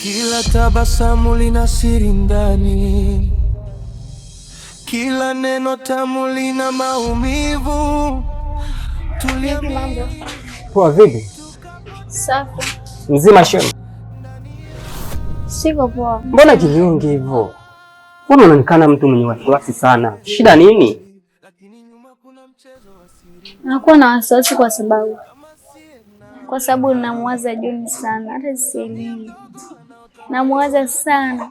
Kila tabasamu lina siri ndani, kila neno tamu lina maumivu. Vipi mambo? Poa, vipi? Safi. Mzima shemu? Siko poa. Mbona kinyonge hivyo? Mbona unaonekana mtu mwenye wasiwasi sana? Shida nini? Nakuwa na wasiwasi kwa sababu namwaza John sana, hata sielewi. Namwaza sana.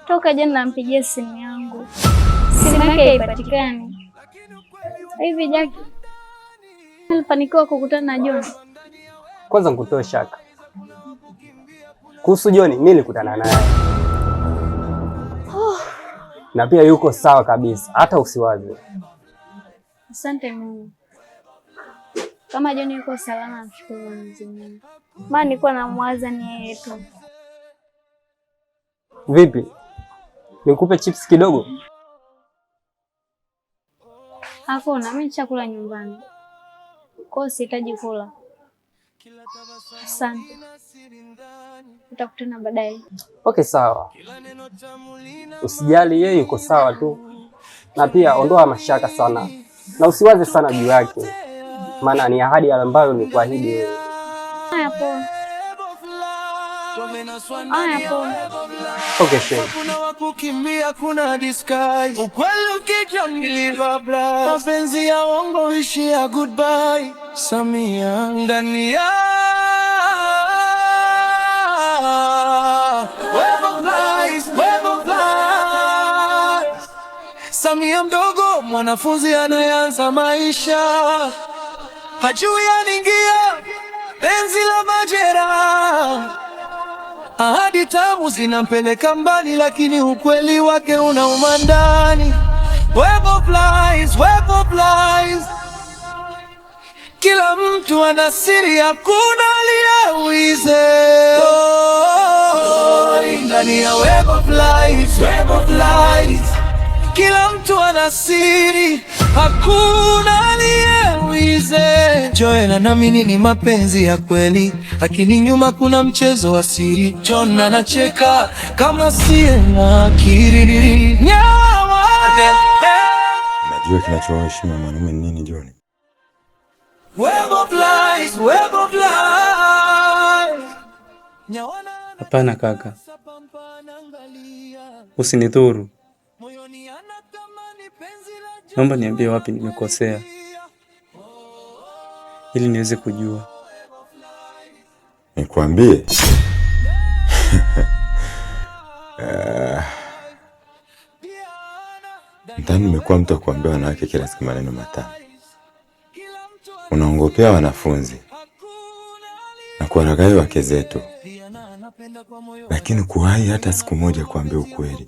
Toka jana nampigia simu yangu, simu yake haipatikani. Hivi Jackie, nilifanikiwa kukutana na John? Kwanza nikutoe shaka kuhusu John, mimi nilikutana naye na pia yuko sawa kabisa, hata usiwaze. Asante Mungu. Kama John yuko salama, nashukuru Mwenyezi Mungu. Maana nilikuwa namwaza ni yeye tu. Vipi, nikupe chips kidogo? Hakuna, mimi chakula nyumbani, kwa hiyo sihitaji kula. Asante, tutakutana baadaye. Okay, sawa. Usijali, yeye yuko sawa tu, na pia ondoa mashaka sana na usiwaze sana juu yake, maana ni ahadi ambayo nilikuahidi wewe. Haya poa. Haya poa. Okay, sure. Kuna wakukimbia, kuna disguise. Ukweli ukija mliva blast. Mapenzi ya uongo ishia goodbye. Samia ndani ya web of lies, web of lies. Samia mdogo, mwanafunzi anayeanza maisha, hajui anaingia penzi la majeraha. Ahadi tamu zinampeleka mbali, lakini ukweli wake unauma ndani. Web of lies, web of lies. Kila mtu ana siri, hakuna aliyewize. Ndani ya web of lies, web of lies. Kila mtu ana siri, hakuna aliyewize. Joy anaamini ni mapenzi ya kweli, lakini nyuma kuna mchezo wa siri. John anacheka kama siye na akili. Najua kinachoheshima mwanaume ni nini, John? Web of lies, web of lies. Hapana kaka, usinidhuru. Naomba niambie wapi nimekosea, ili niweze kujua. Nikwambie? Ndani nimekuwa mtu wa kuambia wanawake kila siku maneno matamu. Unaongopea wanafunzi na kuwaragai wake zetu, lakini kuwahi hata siku moja kuambia ukweli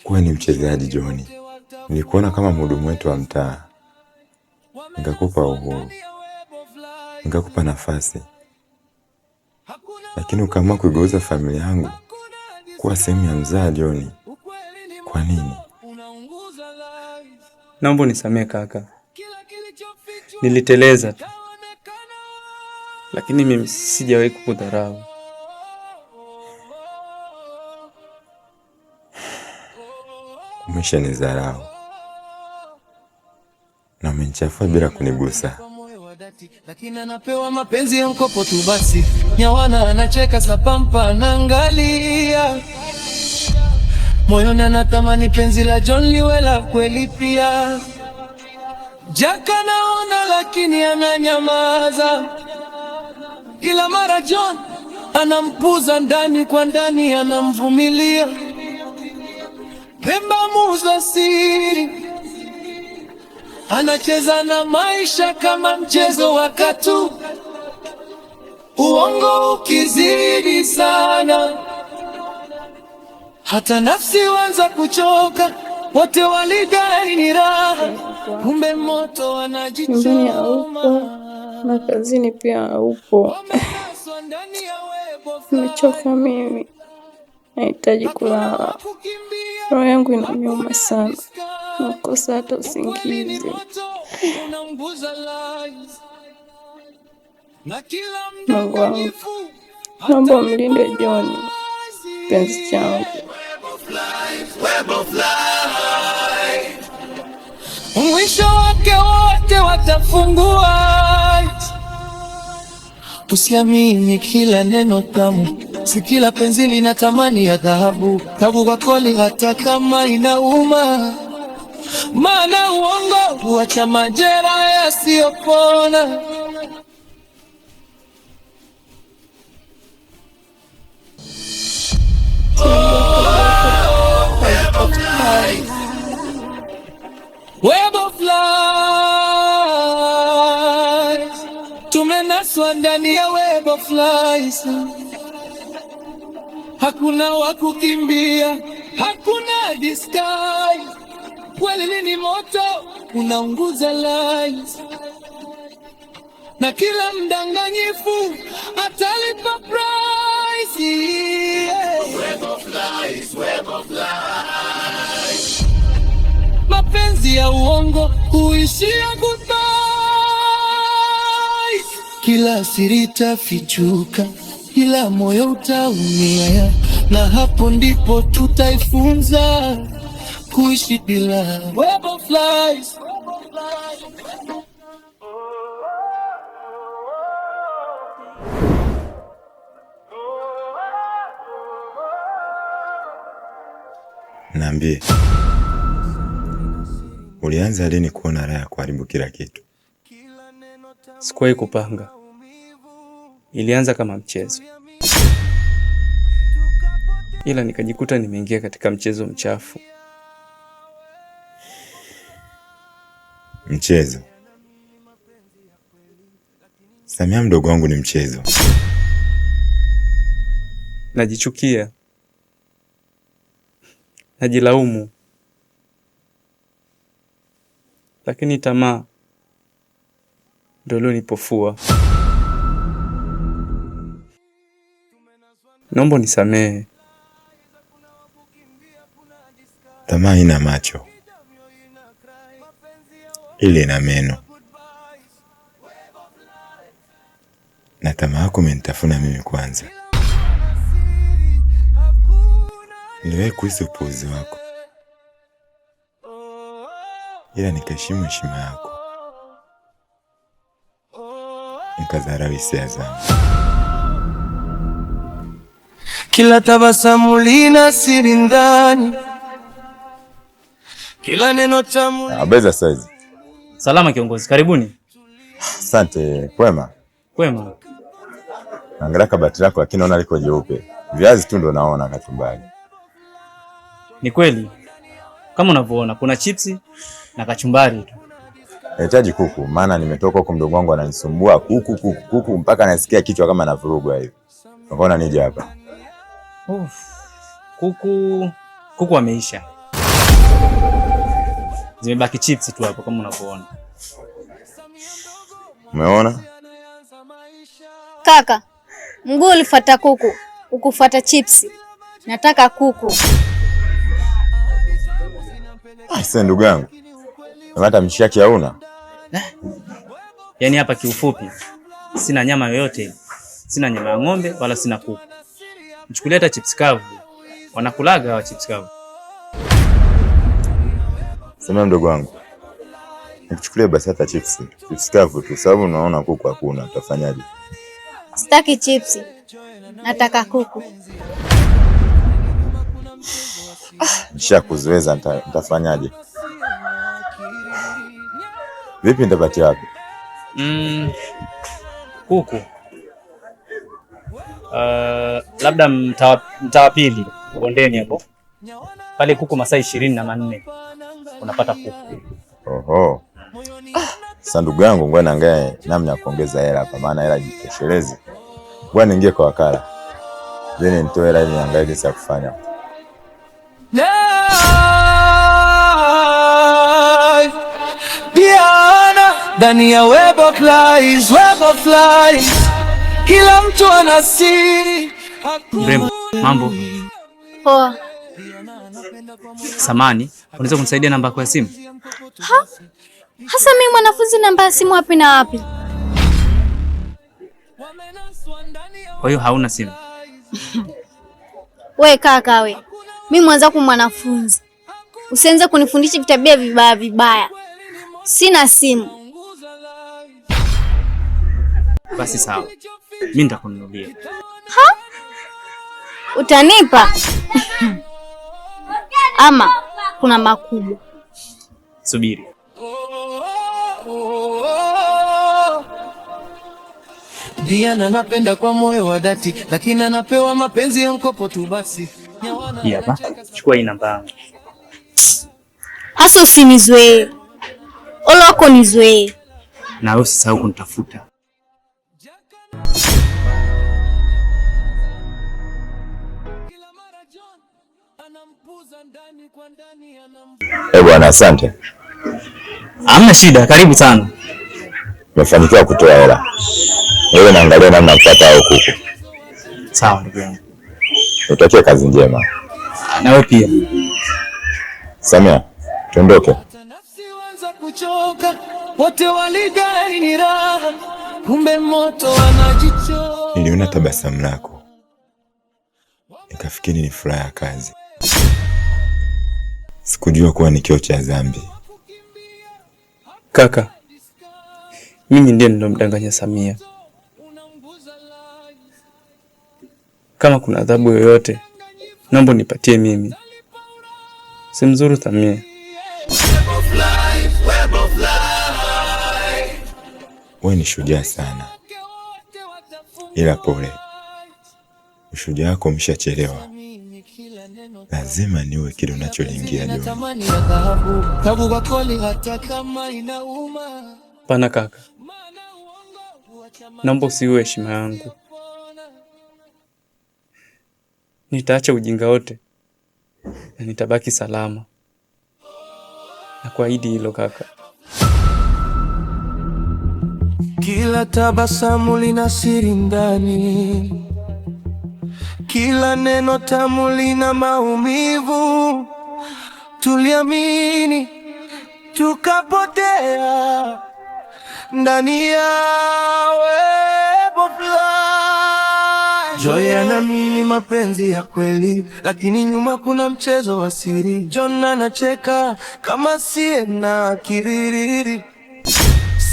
kuwa ni mchezaji John. Nilikuona kama mhudumu wetu wa mtaa, nikakupa uhuru, nikakupa nafasi, lakini ukaamua kuigeuza familia yangu kuwa sehemu ya mzaa John. Kwa nini? Naomba unisamehe kaka, niliteleza tu, lakini mimi sijawahi kukudharau. Umeshanidharau na umenichafua bila kunigusa. Lakini anapewa mapenzi ya mkopo tu basi. Nyawana anacheka sapampa anaangalia. Moyoni anatamani penzi la John liwe la kweli pia. Jack anaona lakini ananyamaza. Kila mara John anampuza ndani kwa ndani, anamvumilia. Pemba muuza siri, anacheza na maisha kama mchezo wa katu. Uongo ukizidi sana, hata nafsi wanza kuchoka. Wote walidai ni raha, kumbe moto wanajichoma. Na kazini pia haupo. Nimechoka mimi, nahitaji kulala. Roho yangu inaniuma sana, nakosa hata usingizi. Mungu wangu, naomba umlinde John, kipenzi changu. Mwisho wake wote watafungua. Usiamini kila neno tamu, si kila penzi lina thamani ya dhahabu. Tabu kwa kweli hata kama inauma, maana uongo huacha majeraha yasiyopona. Web of lies, tumenaswa ndani ya web of lies. Hakuna wa kukimbia, hakuna disguise. Kweli ni moto unaunguza lies, na kila mdanganyifu atalipa price. Web of lies, web of lies. Mapenzi ya uongo huishia goodbye. Kila siri itafichuka, kila moyo utaumia, na hapo ndipo tutaifunza kuishi bila web of lies. Niambie, ulianza lini kuona raha ya kuharibu kila kitu? Sikuwahi kupanga, ilianza kama mchezo, ila nikajikuta nimeingia katika mchezo mchafu. Mchezo? Samia mdogo wangu, ni mchezo. Najichukia, najilaumu, lakini tamaa ndio ilionipofua. Naomba nisamehe. Tamaa ina macho, ile ina meno, na tamaa yako imenitafuna mimi kwanza. Niliwahi kuhisi upuuzi wako, ila nikaheshimu heshima yako, nikadharau hisia zangu. Kila tabasamu lina siri ndani, kila neno tamu. Abeza saizi. Salama kiongozi, karibuni. Asante. Kwema? Kwema. Naangalia kabati lako lakini naona liko jeupe. Viazi tu ndo naona kachumbari. Ni kweli, kama unavyoona kuna chipsi na kachumbari tu. Nahitaji kuku, maana nimetoka huko, mdogo wangu ananisumbua kuku mpaka nasikia kichwa kama navurugwa hivi. Unaona nije hapa. Kuku ameisha. Zimebaki chipsi tu hapo kama unavyoona. Umeona? Kaka, mguu ulifuata kuku, ukufuata chipsi. Nataka kuku. Sasa ndugu yangu, hata mshaki hauna? Yaani hapa kiufupi sina nyama yoyote. Sina nyama ya ng'ombe wala sina kuku. Nichukulie hata chips kavu. Wanakulaga hawa chips kavu. Sema mdogo wangu, nikuchukulie basi hata chips kavu tu, sababu unaona kuku hakuna, utafanyaje? Sitaki chipsi, nataka kuku. Nishakuzoeza, nitafanyaje? Vipi nitapatia wapi? Kuku. Labda mtaa pili bondeni hapo. Pale kuku masaa 24 unapata kuku. Oho. Sasa ndugu yangu, ngoja naangalie namna ya kuongeza hela hapa, maana hela jitoshelezi. Ngoja niingie kwa wakala, then nitoe hela ili niangalie jinsi ya kufanya. Diana, ndani ya web of lies, web of lies. Kila mtu ana siri. Mrembo, mambo? Poa. Samani, unaweza kunisaidia namba yako ya simu? Hasa mimi mwanafunzi, namba ya simu wapi na wapi? Kwa hiyo hauna simu? We kaka we, mimi mwenzako mwanafunzi, usianze kunifundisha vitabia vibaya vibaya. Sina simu. Basi sawa, mimi nitakununulia. Ha? Utanipa? Ama kuna makubwa. Subiri. Diana napenda kwa moyo wa dhati, lakini anapewa mapenzi ya mkopo tu basi. Hapa, chukua hii namba yangu. Asa usinizoee. Ole wako nizoee. Na wewe usisahau kunitafuta. Bwana, asante. Hamna shida, karibu sana. Nimefanikiwa kutoa hela. Wewe naangalia namna kupata hao kuku. Sawa ndugu yangu. Utakie kazi njema. Na wewe pia. Samia, tuondoke. Wote walidai ni raha, kumbe moto wanajicho. Niliona tabasamu lako, nikafikiri ni furaha ya kazi. Sikujua kuwa ni kioo cha dhambi. Kaka, mimi ndiye nilomdanganya Samia. Kama kuna adhabu yoyote, naomba nipatie mimi. Simzuru Samia. Wewe ni shujaa sana, ila pole, ushujaa wako umeshachelewa. Lazima niwe kile unacholingia Joni. Pana kaka, naomba usiue heshima yangu. Nitaacha ujinga wote na nitabaki salama. Na kuahidi hilo kaka. Kila tabasamu lina siri ndani, kila neno tamu lina maumivu. Tuliamini tukapotea ndani ya web of life. Joy anaamini mapenzi ya kweli, lakini nyuma kuna mchezo wa siri. John anacheka kama sie na kiririri.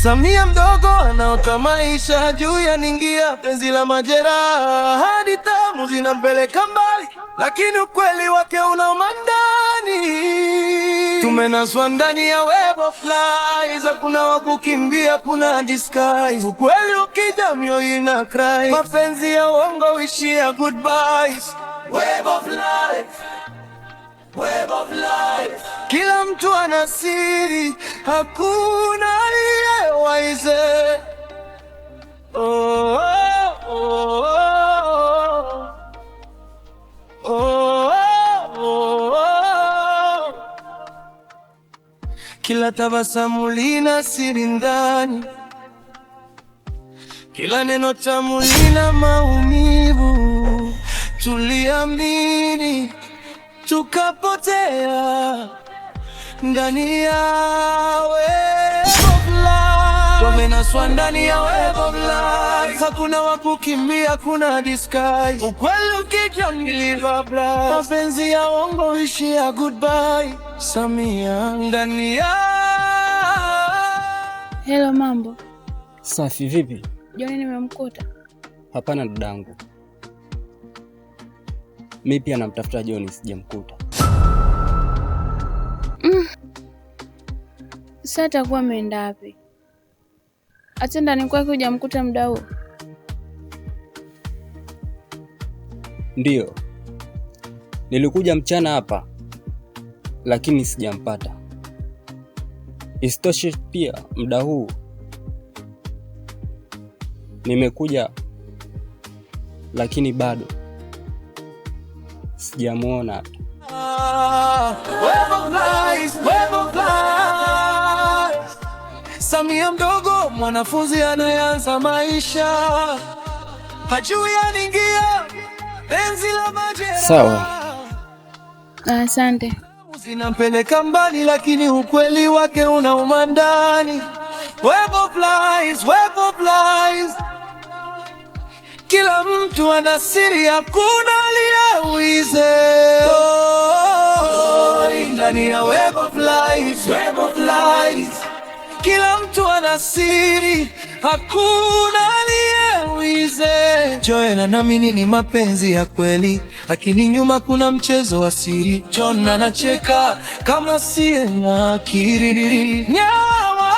Samia mdogo anaota maisha juu ya ningia, penzi la majeraha hadi tamu zinampeleka mbali, lakini ukweli wake unauma ndani. Tumenaswa ndani ya web of lies, hakuna wa kukimbia, kuna disguise. Ukweli ukija mioyo ina cry, mapenzi ya uongo huishia goodbyes. Web of life, web of life. Kila mtu ana siri, hakuna aliyewaize. Oh, oh, oh, oh, oh, oh, oh. Kila tabasamu lina siri ndani, kila neno tamu lina maumivu. Tuliamini tukapotea ndani ya web of life. Tumenaswa ndani ya web of life, hakuna wa kukimbia, kuna disguise. Ukweli ukija niliva black, mapenzi ya uongo huishia goodbye. Samia ndani ya. Hello, mambo Safi, vipi? Joni nimemkuta? Hapana dadangu, mimi pia namtafuta Joni, sijamkuta. Sasa atakuwa ameenda wapi? Hata ndani kwake hujamkuta muda huu? Ndiyo, nilikuja mchana hapa lakini sijampata. Isitoshe pia muda huu nimekuja lakini bado sijamuona hapa. Web of lies, web of lies. Samia mdogo, mwanafunzi anayeanza maisha, hajui anaingia penzi la majeraha. Sawa. Asante. Zinampeleka mbali, lakini ukweli wake unauma ndani. Web of lies, web of lies. Kila mtu ana siri, hakuna aliyeuize. ndani ya Web of Lies, Web of Lies. Kila mtu ana siri, hakuna aliyewize. Joanna anaamini ni mapenzi ya kweli, lakini nyuma kuna mchezo wa siri. John anacheka kama siye na akili. Nyawa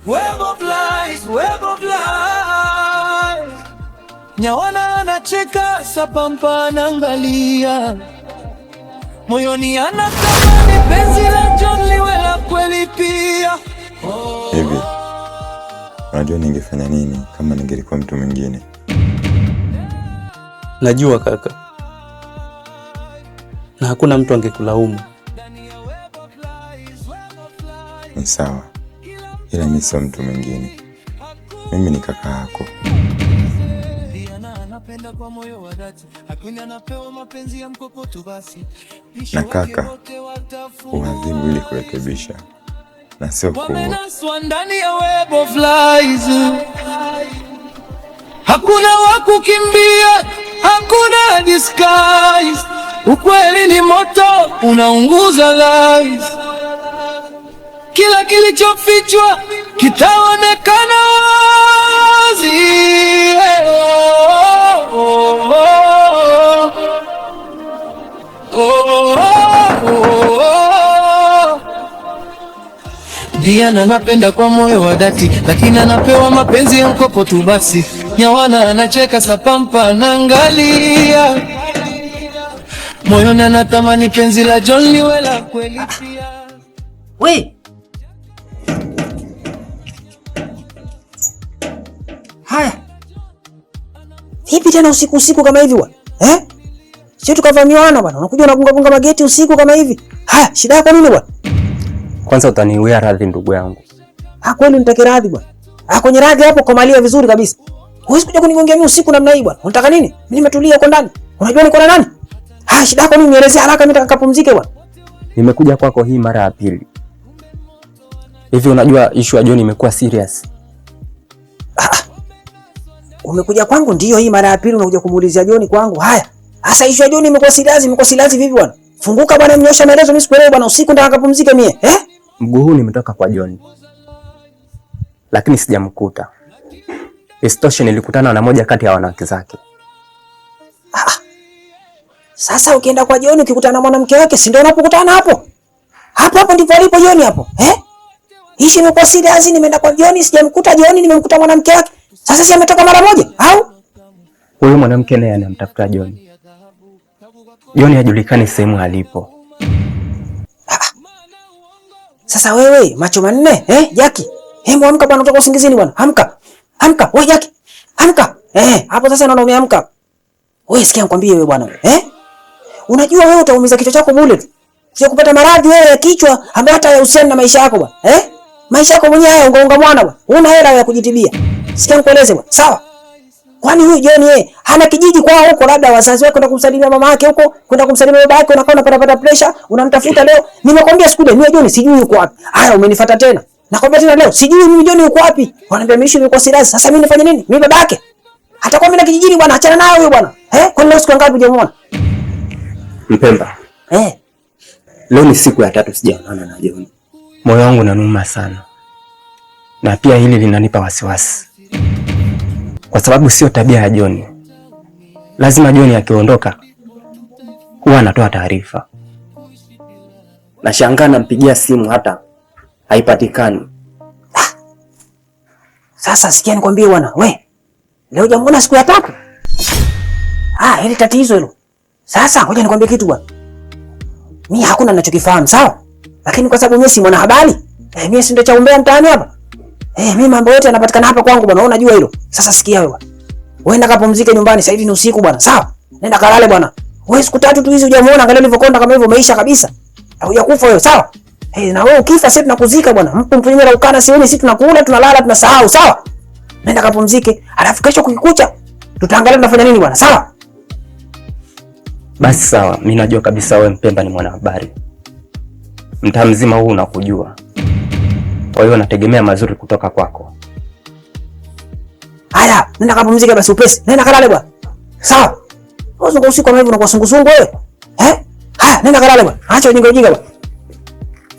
Web of Lies, Web of Lies. Nyawana anacheka, Sapampa anaangalia, moyoni anatamani penzi la John liwe la kweli pia. Hivi unajua ningefanya nini kama ningelikuwa mtu mwingine? Najua kaka, na hakuna mtu angekulaumu. Ni sawa, ila mimi sio mtu mwingine, mimi ni kaka yako. Na kaka, uadhibu ili kurekebisha na sio kuua. Ndani ya Web of Lies, hakuna wa kukimbia, hakuna disguise. Ukweli ni moto unaunguza lies. Kila kilichofichwa kitaonekana wazi. Diana anapenda kwa moyo wa dhati, lakini anapewa mapenzi ya mkopo tu basi. Nyawana anacheka, Sapampa anaangalia, moyoni anatamani penzi la John liwe la kweli pia. We haya, vipi tena usiku kama hivi bwana? Sio tukavamiwana bwana, unakuja unagunga mageti usiku kama hivi. Haya, shida yako nini bwana? Kwanza utaniwia radhi ndugu yangu. Kweli nitake radhi bwana? Kwenye radhi hapo komalia vizuri kabisa. Huwezi kuja kunigongea mimi usiku namna hii bwana. Unataka nini? Mimi nimetulia huko ndani. Unajua niko na nani? Shida yako nini? Nielezea haraka, mimi nataka kupumzike bwana. Nimekuja kwako hii mara ya pili. Hivi unajua issue ya John imekuwa serious. Umekuja kwangu ndio hii mara ya pili unakuja kumuulizia John kwangu. Haya. Sasa issue ya John imekuwa serious vipi bwana? Funguka bwana, mnyosha maelezo, mimi sikuelewi bwana, usiku nataka kupumzika mie. Mguu huu nimetoka kwa John, lakini sijamkuta. Istoshe nilikutana na moja kati ya wanawake zake. Sasa ukienda kwa John ukikutana na mwanamke wake, si ndio unapokutana hapo? Hapo ndipo alipo John hapo. Hishi imekuwa serious, nimeenda kwa John, sijamkuta John, nimemkuta mwanamke wake. Sasa si ametoka mara moja au? Huyo mwanamke naye anamtafuta John. John hajulikani sehemu alipo. Sasa wewe macho manne, Jackie. Hebu amka bwana, kutoka usingizini bwana. Amka. Wewe Jackie. Amka. Hapo sasa naona umeamka. Wewe sikia nikwambie wewe bwana. Unajua wewe utaumiza kichwa chako bure tu. Sio kupata maradhi wewe ya kichwa ambayo hata yahusiana na maisha yako bwana. Maisha yako mwenyewe haya unga mwana bwana. Una hela ya kujitibia. Sikia nikueleze bwana. Sawa? Kwani huyu John hana kijiji kwao huko, labda wazazi wake kwenda kumsalimia mama yake huko, kwenda kumsalimia baba yake, unakaa unapata pressure, unamtafuta leo. Nimekwambia siku ile, mimi John sijui yuko wapi. Haya umenifuata tena. Nakwambia tena leo, sijui mimi John yuko wapi. Wananiambia mimi yuko serious. Sasa mimi nifanye nini? Mimi baba yake. Hatakuwa mimi na kijijini bwana, achana naye huyo bwana. Kwani leo siku ngapi hujamuona? Mpemba. Leo ni siku ya 3 sijaonana na John. Moyo wangu unaniuma sana. Na pia hili linanipa wasiwasi. Kwa sababu sio tabia ya John. Lazima John akiondoka huwa anatoa taarifa. Nashangaa nampigia simu hata haipatikani. Sasa sikia nikwambie bwana, leo jamuona siku ya 3. Hili tatizo hilo. Sasa ngoja nikwambie kitu bwana. Mimi hakuna ninachokifahamu, sawa? Lakini kwa sababu mimi si mwanahabari, mimi si ndio cha umbea mtaani hapa. Mimi mambo yote yanapatikana hapa kwangu bwana, unajua hilo. Sasa sikia wewe bwana. Wewe nenda kapumzike nyumbani, sasa hivi ni usiku bwana, sawa? Nenda kalale bwana. Wewe siku 3 tu hizi hujamuona, angalia ulivyokonda kama hivyo, maisha kabisa. Hujakufa wewe, sawa? Na wewe ukifa sisi tunakuzika bwana. Mtu mwenyewe na ukana sioni, sisi tunakula, tunalala, tunasahau, sawa? Nenda kapumzike. Alafu kesho kukikucha tutaangalia tunafanya nini bwana, sawa? Basi sawa, mimi najua kabisa wewe Mpemba ni mwanahabari. Mtaa mzima huu unakujua. Kwa hiyo nategemea mazuri kutoka kwako. Haya, nenda kapumzike basi upesi. Nenda kalale bwana. Sawa? Wewe usiku kama hivi unakuwa sungusungu wewe. Haya, nenda kalale bwana. Acha ujinga bwana.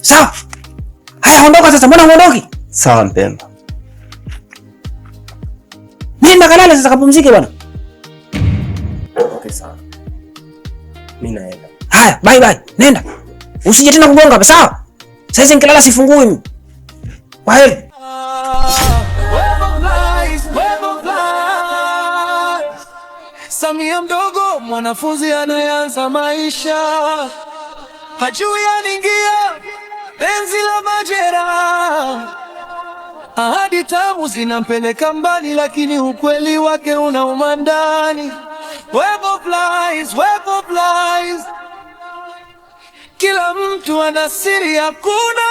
Sawa? Haya, ondoka sasa, mbona uondoki? Sawa Mpemba. Nenda kalale sasa, kapumzike bwana. Okay, sawa. Mimi naenda. Haya, bye. Nenda. Usije tena kugonga hapa, sawa? Sasa nikilala sifungui mimi. Kwaheri. Samia mdogo, mwanafunzi anayeanza maisha, hajui anaingia penzi la majeraha. Ahadi tamu zinampeleka mbali, lakini ukweli wake unauma ndani. Web of lies. Kila mtu ana siri, hakuna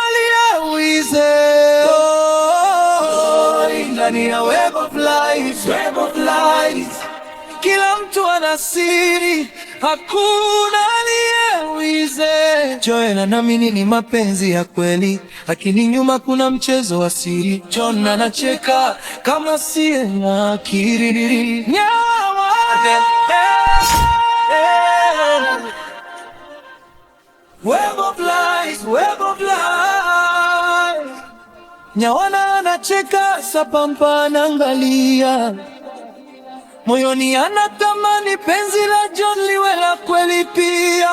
aliyewize. Ndani ya web of lies. Kila mtu ana siri, hakuna aliyewize. Joy anaamini ni mapenzi ya kweli, lakini nyuma kuna mchezo wa siri. John anacheka kama siye na akili. Nyawa Web of lies. Nyawana anacheka, Sapampa anaangalia. Moyoni anatamani penzi la John liwe la kweli pia.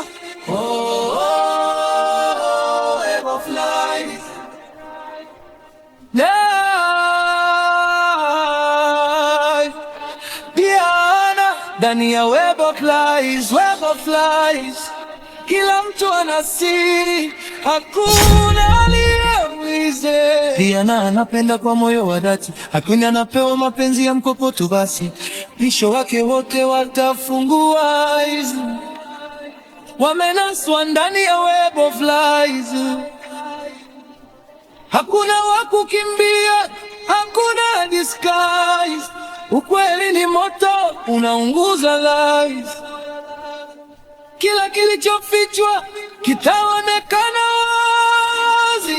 Web of lies. Diana, ndani ya web of lies. Kila mtu ana siri, hakuna aliyewize. Diana anapenda kwa moyo wa dhati, hakuna anapewa mapenzi ya mkopoto basi. Mwisho wake wote watafungua eyes. Wamenaswa ndani ya web of lies. Hakuna wa kukimbia, hakuna disguise. Ukweli ni moto, unaunguza lies. Kila kilichofichwa kitaonekana wazi.